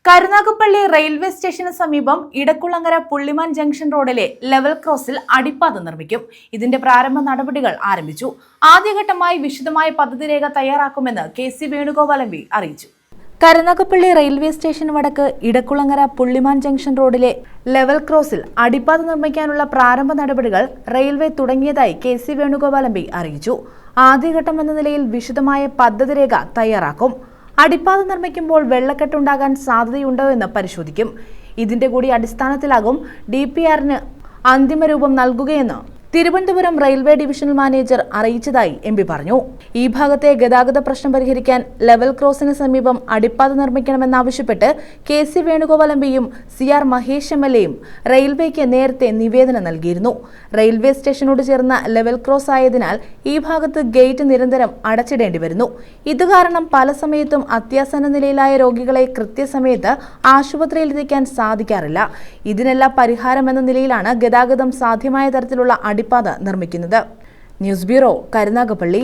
Karunagappally railway സ്റ്റേഷന് സമീപം Edakkulangara പുള്ളിമാൻ junction റോഡിലെ level ക്രോസിൽ അടിപ്പാത നിർമ്മിക്കും. ഇതിന്റെ പ്രാരംഭ നടപടികൾ ആരംഭിച്ചു. ആദ്യഘട്ടമായി വിശദമായ പദ്ധതി രേഖ തയ്യാറാക്കുമെന്ന് KC വേണുഗോപാൽ MP അറിയിച്ചു. കരുനാഗപ്പള്ളി റെയിൽവേ സ്റ്റേഷൻ വടക്ക് ഇടക്കുളങ്ങര പുള്ളിമാൻ ജംഗ്ഷൻ റോഡിലെ ലെവൽ ക്രോസിൽ അടിപ്പാത നിർമ്മിക്കാനുള്ള പ്രാരംഭ നടപടികൾ റെയിൽവേ തുടങ്ങിയതായി KC വേണുഗോപാൽ MP അറിയിച്ചു. ആദ്യഘട്ടം എന്ന നിലയിൽ വിശദമായ പദ്ധതി രേഖ തയ്യാറാക്കും. അടിപ്പാത നിർമ്മിക്കുമ്പോൾ വെള്ളക്കെട്ടുണ്ടാകാൻ സാധ്യതയുണ്ടോ എന്ന് പരിശോധിക്കും. ഇതിന്റെ കൂടി അടിസ്ഥാനത്തിലാകും DPRന് അന്തിമ രൂപം നൽകുകയെന്ന് തിരുവനന്തപുരം റെയിൽവേ ഡിവിഷണൽ മാനേജർ അറിയിച്ചതായി MP പറഞ്ഞു. ഈ ഭാഗത്തെ ഗതാഗത പ്രശ്നം പരിഹരിക്കാൻ ലെവൽ ക്രോസിന് സമീപം അടിപ്പാത നിർമ്മിക്കണമെന്നാവശ്യപ്പെട്ട് KC വേണുഗോപാൽ MPയും CR മഹേഷ് MLAയും റെയിൽവേക്ക് നേരത്തെ നിവേദനം നൽകിയിരുന്നു. റെയിൽവേ സ്റ്റേഷനോട് ചേർന്ന ലെവൽ ക്രോസ് ആയതിനാൽ ഈ ഭാഗത്ത് ഗേറ്റ് നിരന്തരം അടച്ചിടേണ്ടി വരുന്നു. ഇതുകാരണം പല സമയത്തും അത്യാസന്ന നിലയിലായ രോഗികളെ കൃത്യസമയത്ത് ആശുപത്രിയിലെത്തിക്കാൻ സാധിക്കാറില്ല. ഇതിനെല്ലാം പരിഹാരം എന്ന നിലയിലാണ് ഗതാഗതം സാധ്യമായ തരത്തിലുള്ള അടിപ്പാത നിർമ്മിക്കുന്നത്. News bureau, Karunagappally.